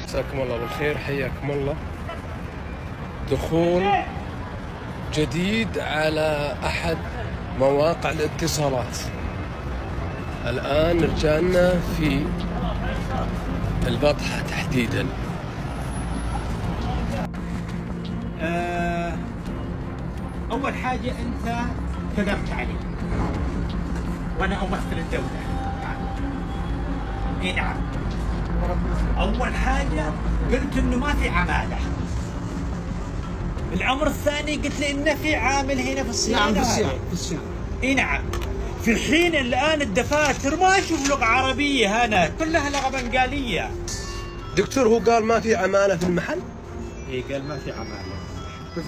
مساكم الله بالخير، حياكم الله. دخول جديد على أحد مواقع الاتصالات. الآن رجعنا في البطحة تحديدا. أول حاجة أنت كذبت علي وأنا أمثل الدولة. إيه نعم. أول حاجة قلت إنه ما في عمالة. الأمر الثاني قلت لي إنه في عامل هنا في الصيانة. نعم في الصيانة. إيه نعم. في حين الآن الدفاتر ما أشوف لغة عربية، هنا كلها لغة بنغالية. دكتور، هو قال ما في عمالة في المحل؟ إيه قال ما في عمالة.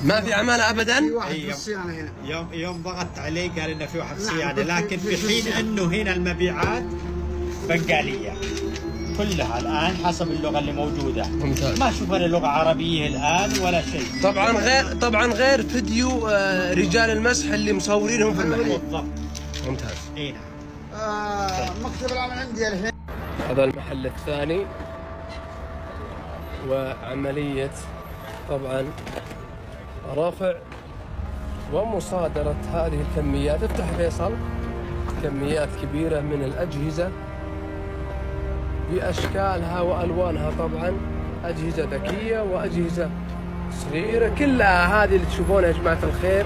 ما في عمالة أبدا؟ في واحد في الصيانة هنا. يوم ضغطت عليه قال إنه في واحد في الصيانة، لكن في حين إنه هنا المبيعات بنغالية كلها الآن حسب اللغة اللي موجودة. ممتاز. ما أشوف أنا لغة عربية الآن ولا شيء. طبعا غير فيديو رجال المسح اللي مصورينهم في المحل. بالضبط. ممتاز. اي نعم. مكتب العمل عندي الحين. هذا المحل الثاني، وعملية طبعا رفع ومصادرة هذه الكميات. افتح فيصل. كميات كبيرة من الأجهزة بأشكالها وألوانها، طبعا أجهزة ذكية وأجهزة صغيرة، كلها هذه اللي تشوفونها يا جماعة الخير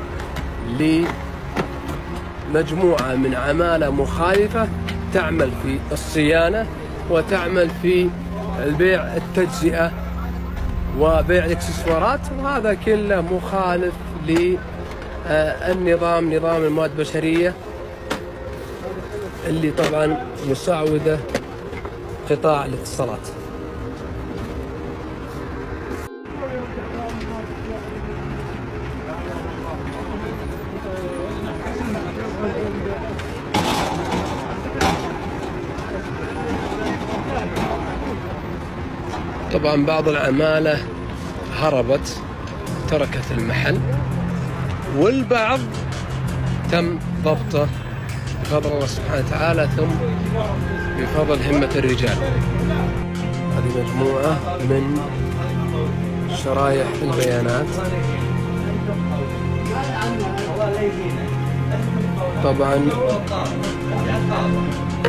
لمجموعة من عمالة مخالفة تعمل في الصيانة وتعمل في البيع التجزئة وبيع الاكسسوارات، وهذا كله مخالف للنظام، نظام المواد البشرية اللي طبعا مساعدة قطاع الاتصالات. طبعا بعض العمالة هربت تركت المحل، والبعض تم ضبطه بفضل الله سبحانه وتعالى ثم بفضل همة الرجال. هذه مجموعة من شرايح البيانات، طبعا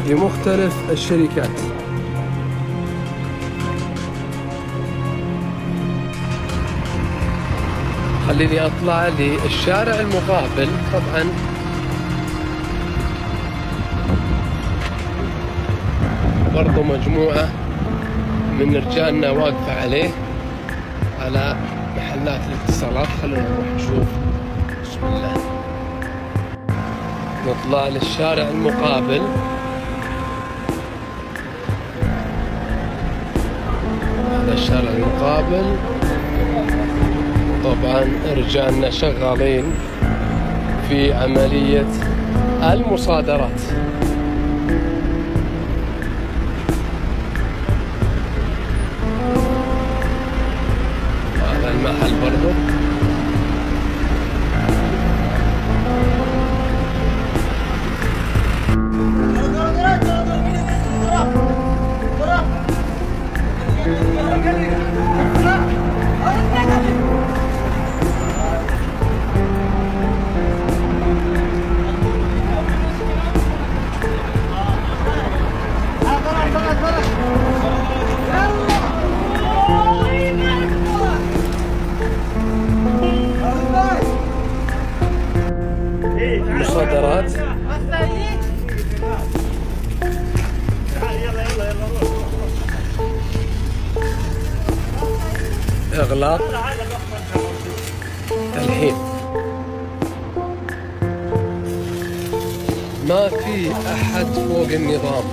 لمختلف الشركات. خليني أطلع للشارع المقابل. طبعا برضو مجموعة من رجالنا واقفة عليه على محلات الاتصالات. خلونا نروح نشوف. بسم الله. نطلع للشارع المقابل. هذا الشارع المقابل، طبعا رجالنا شغالين في عملية المصادرات. هذا المحل برضو مصادرات. إغلاق الحين. ما في أحد فوق النظام،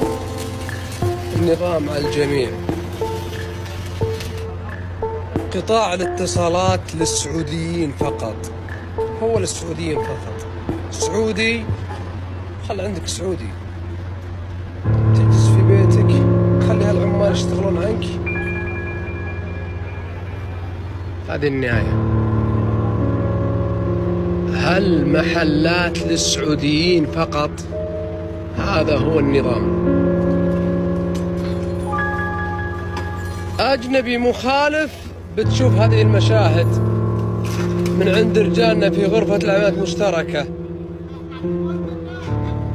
النظام على الجميع. قطاع الاتصالات للسعوديين فقط، هو للسعوديين فقط. سعودي خل عندك سعودي، تجلس في بيتك خلي هالعمال يشتغلون عنك. هذه النهاية. هل محلات للسعوديين فقط؟ هذا هو النظام. أجنبي مخالف بتشوف هذه المشاهد من عند رجالنا في غرفة العمليات المشتركة.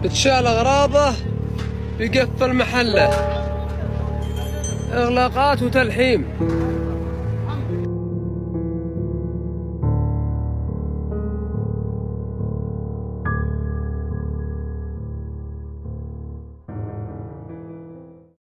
بتشال أغراضه بيقفل محله، إغلاقات وتلحيم.